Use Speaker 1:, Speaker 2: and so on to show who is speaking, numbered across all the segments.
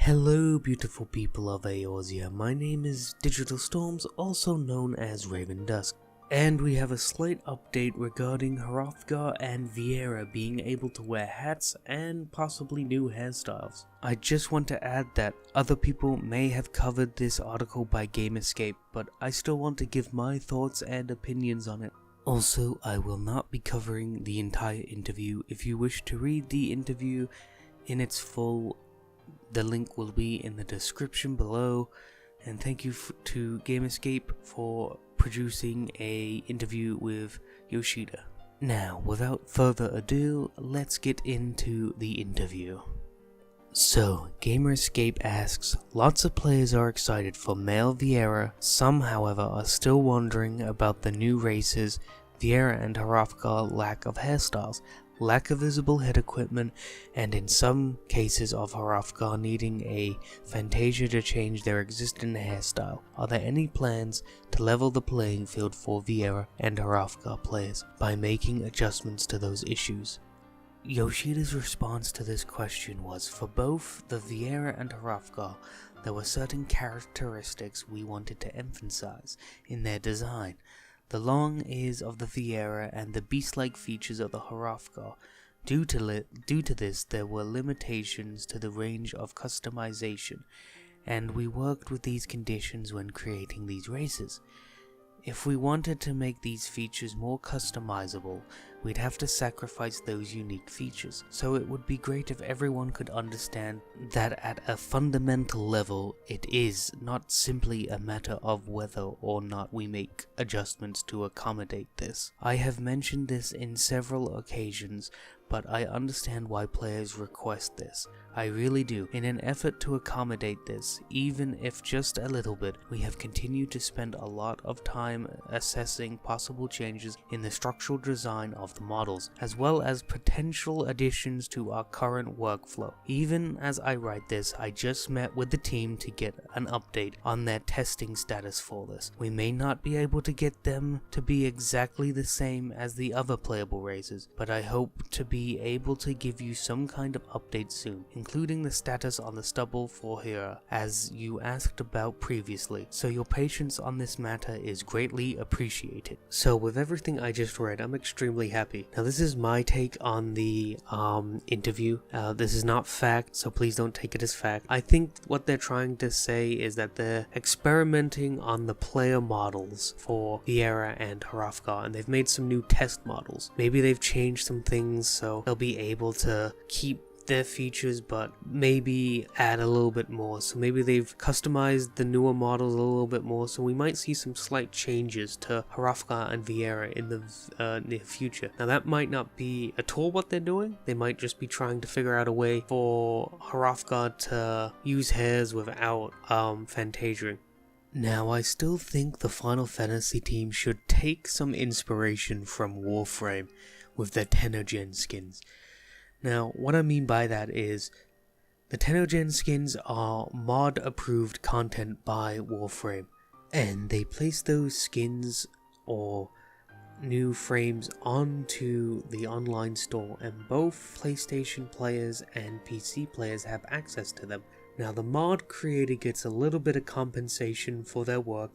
Speaker 1: Hello beautiful people of Eorzea, my name is Digital Storms, also known as Raven Dusk, and we have a slight update regarding Hrothgar and Viera being able to wear hats and possibly new hairstyles. I just want to add that other people may have covered this article by GameEscape, but I still want to give my thoughts and opinions on it. Also, I will not be covering the entire interview. If you wish to read the interview in its full, the link will be in the description below, and thank you to GameEscape for producing a interview with Yoshida. Now, without further ado, let's get into the interview. So, GamerEscape asks, lots of players are excited for male Viera, some however are still wondering about the new races, Viera and Hrothgar lack of hairstyles, lack of visible head equipment, and in some cases of Hrothgar needing a Fantasia to change their existing hairstyle. Are there any plans to level the playing field for Viera and Hrothgar players by making adjustments to those issues? Yoshida's response to this question was, for both the Viera and Hrothgar, there were certain characteristics we wanted to emphasize in their design. The long ears of the Viera and the beast-like features of the Hrothgar. Due to this, there were limitations to the range of customization, and we worked with these conditions when creating these races. If we wanted to make these features more customizable, we'd have to sacrifice those unique features, so it would be great if everyone could understand that at a fundamental level, it is not simply a matter of whether or not we make adjustments to accommodate this. I have mentioned this in several occasions, but I understand why players request this. I really do. In an effort to accommodate this, even if just a little bit, we have continued to spend a lot of time assessing possible changes in the structural design of the models, as well as potential additions to our current workflow. Even as I write this, I just met with the team to get an update on their testing status for this. We may not be able to get them to be exactly the same as the other playable races, but I hope to be able to give you some kind of update soon, including the status on the stubble for Hera, as you asked about previously, so your patience on this matter is greatly appreciated. So with everything I just read, I'm extremely happy. Now this is my take on the interview. This is not fact, so please don't take it as fact. I think what they're trying to say is that they're experimenting on the player models for Viera and Hrothgar, and they've made some new test models. Maybe they've changed some things so they'll be able to keep their features but maybe add a little bit more. So maybe they've customized the newer models a little bit more, so we might see some slight changes to Hrothgar and Viera in the near future. Now that might not be at all what they're doing. They might just be trying to figure out a way for Hrothgar to use hairs without Fantasiaing. Now, I still think the Final Fantasy team should take some inspiration from Warframe with their Tenogen skins. Now, what I mean by that is, the Tenogen skins are mod-approved content by Warframe, and they place those skins or new frames onto the online store, and both PlayStation players and PC players have access to them. Now, the mod creator gets a little bit of compensation for their work,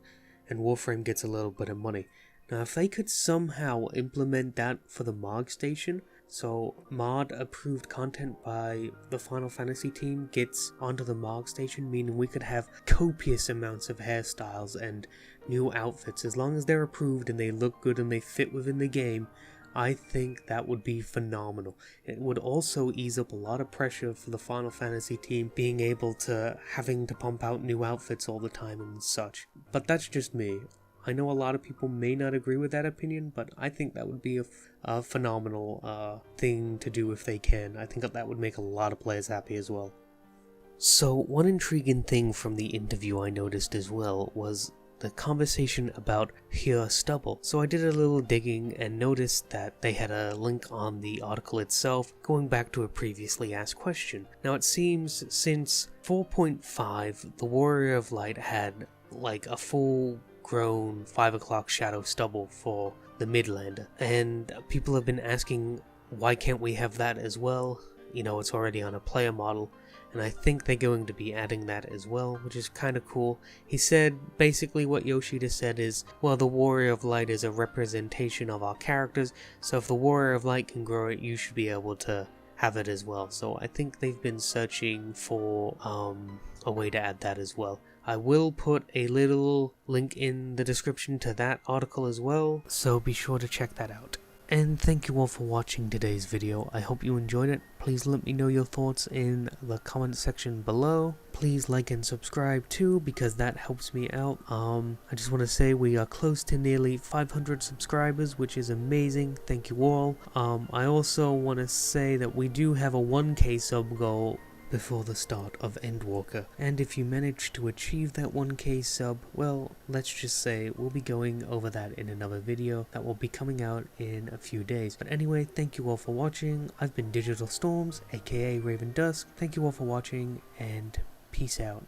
Speaker 1: and Warframe gets a little bit of money. Now, if they could somehow implement that for the MOG station, so mod-approved content by the Final Fantasy team gets onto the MOG station, meaning we could have copious amounts of hairstyles and new outfits, as long as they're approved and they look good and they fit within the game, I think that would be phenomenal. It would also ease up a lot of pressure for the Final Fantasy team being able to having to pump out new outfits all the time and such. But that's just me. I know a lot of people may not agree with that opinion, but I think that would be a phenomenal thing to do if they can. I think that would make a lot of players happy as well. So one intriguing thing from the interview I noticed as well was the conversation about Hera stubble. So I did a little digging and noticed that they had a link on the article itself going back to a previously asked question. Now it seems since 4.5 the Warrior of Light had like a full grown 5 o'clock shadow stubble for the Midlander, and people have been asking why can't we have that as well. You know, it's already on a player model, and I think they're going to be adding that as well, which is kind of cool. He said, basically what Yoshida said is, well, the Warrior of Light is a representation of our characters, so if the Warrior of Light can grow it, you should be able to have it as well. So I think they've been searching for a way to add that as well. I will put a little link in the description to that article as well, so be sure to check that out. And thank you all for watching today's video. I hope you enjoyed it. Please let me know your thoughts in the comment section below. Please like and subscribe too, because that helps me out. I just want to say we are close to nearly 500 subscribers, which is amazing. Thank you all. I also want to say that we do have a 1k sub goal before the start of Endwalker, and if you manage to achieve that 1k sub, well, let's just say we'll be going over that in another video that will be coming out in a few days. But anyway, thank you all for watching. I've been Digital Storms, aka Raven Dusk. Thank you all for watching, and peace out.